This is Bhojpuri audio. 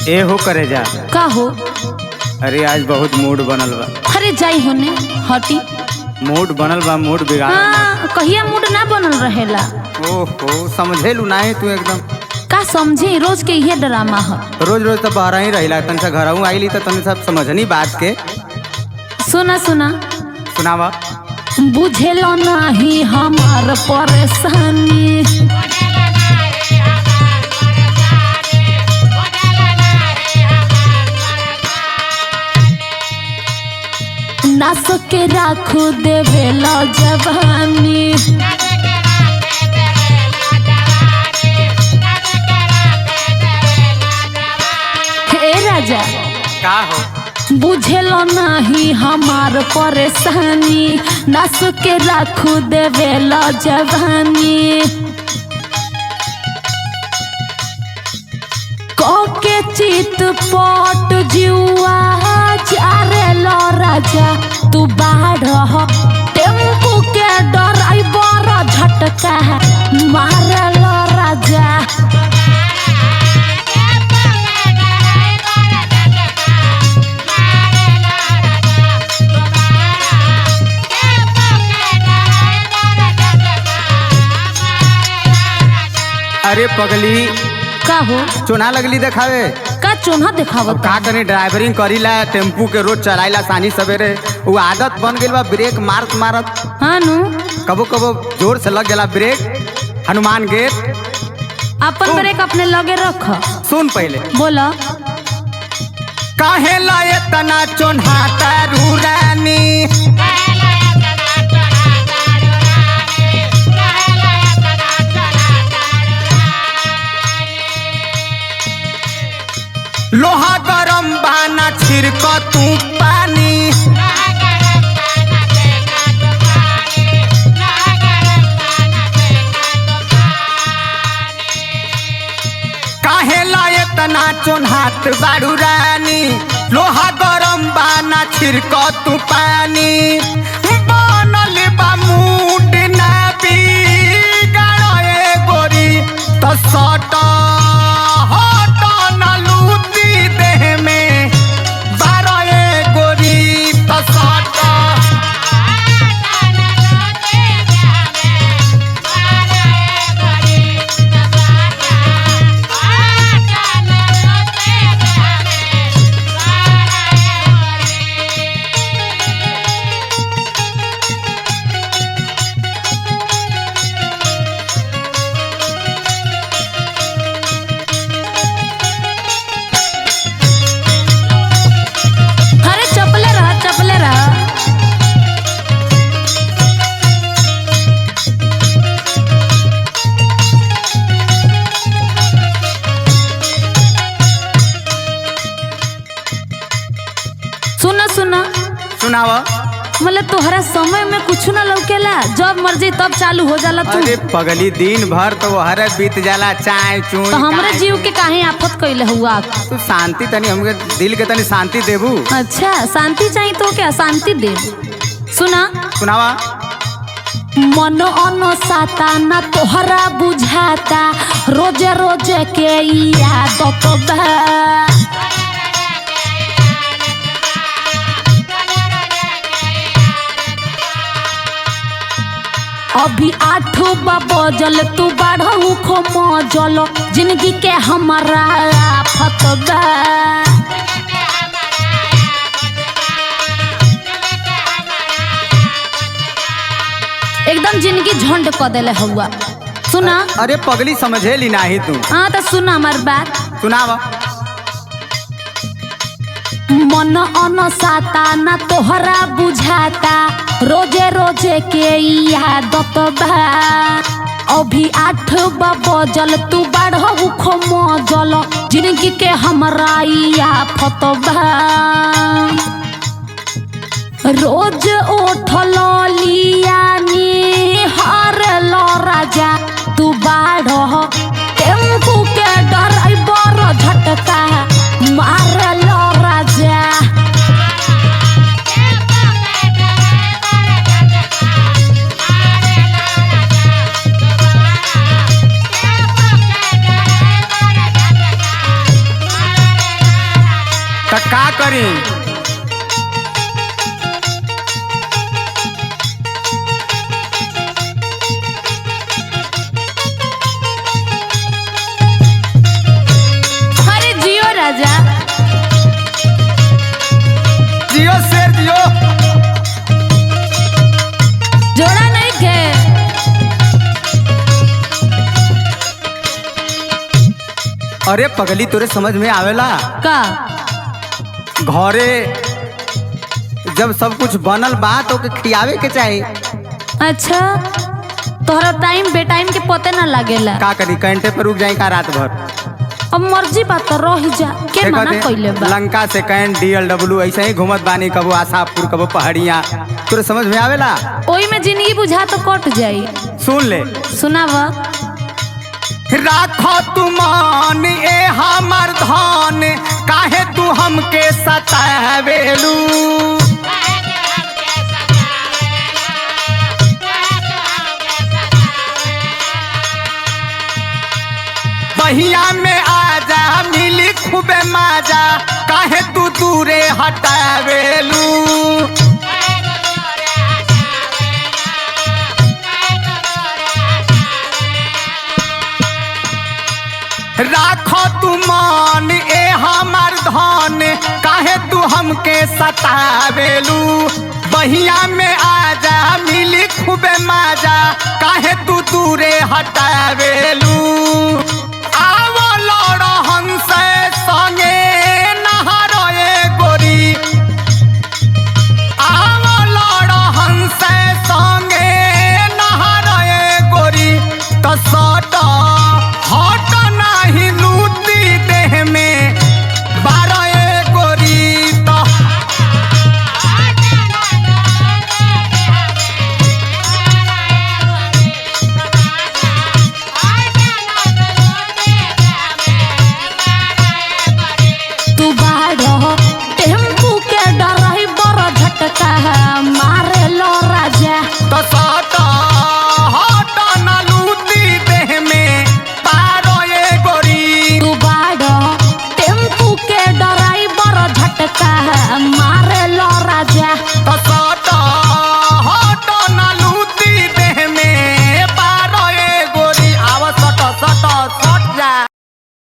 ए हो करे जा का हो? अरे आज बहुत मूड बनल बा। अरे जाई होने हटी। मूड बनल बा, मूड बिगाड़। हाँ, कहिया मूड ना बनल रहेला। ओहो समझेलू नाही तू एकदम। का समझे, रोज के ये ड्रामा है। रोज रोज तो बाहर ही रहिला, तन से घर आईली तो तन सब समझनी बात के। सुना सुना सुनावा। बुझेलो नहीं हमार परेशानी, नास के राखू देवेला जवानी। हे राजा का हो? बुझेलो नहीं हमार परेशानी, नास के राखू देवेला जवानी। के चित पट जुआ चारेलो राजा, तू बाढ़ टेम्पू के ड्राइवर झटका मारेलो राजा। अरे पगली का हो? चोना लगली देखावे। का चोना देखावत? का करे, ड्राइवरिंग करीला, टेम्पू के रोज चलाइला सानी सवेरे, वो आदत बन गइल बा ब्रेक मारत मारत। हाँ नु, कबो कबो जोर से लग जाला ब्रेक। हनुमान गेट अपन ब्रेक अपने लगे रख। सुन पहले बोला। काहे लाए तना चोन्हाता रूरानी, लोहा गरम बाना छिड़क तू पानी। काहे लाए तना चोन्हात बारू रानी, लोहा गरम बाना छिड़क तू पानी। बनल बा मूड ना बिगाड़े गोरी, तो सट हट न लूटी देह में बारए गोरी, तो सट। सुनावा। मतलब तोहरा समय में कुछ ना लौकेला, जब मर्जी तब चालू हो जाला तू। अरे पगली दिन भर तो हर बीत जाला चाय चूई। तो हमरे जीव के काहे आफत कइले हुआ? तू शांति तनी हमके दिल के तनी शांति देबू। अच्छा शांति चाहिए तो क्या शांति दे। सुना सुनावा। मन अनसाता ना तोहरा बुझाता, रोजे रोजे के याद तो बा। अभी 8 बजल, तू बढ़ऊ खो मजल, जिंदगी के हमारा आफत बा। एकदम जिंदगी झंड क देले हुआ। सुना। अरे पगली समझेली नाही तू। हाँ तो सुना हमार बात। सुनावा। मन अनसाता ना तोहरा बुझाता, रोजे रोजे के यादत बा। अभी 8 बजल, तू बढ़ऊ खो मजल, जिंदगी के हमरा आफत बा। रोज उठल लियानी हर लो राजा, तू बाढ़ टेम्पू के ड्राइवर झटका मार लो राजा। करी? अरे जियो राजा, जियो शेर जियो। जोड़ा नहीं के। अरे पगली तोरे समझ में आवेला? का घरे जब सब कुछ बनल बा तो ओके खियावे के चाही। अच्छा, तोहरा टाइम बेटाइम के पते ना लागेला। का करी, कैंटे पे रुक जाई का रात भर? अब मर्जी बात तो रह जा के देखो मना दे, कइले बा। लंका से कैंट DLW ऐसे ही घूमत बानी, कबो आशापुर कबो पहाड़ियाँ। तोरे समझ में आवेला? ओई में जिंदगी बुझा तो कट जाई। सुन ले। सुनाव। राखो तू मान ए हमर धन, काहे तू हमके सतावेलू? बहिया में आजा मिली खूबे माजा, काहे तू दूरे हटावेलू? राखो तू मान ए हमर धन, काहे तू हमके सतावेलू? बहिया में आजा मिली खूबे माजा, काहे तू दूरे हटावेलू?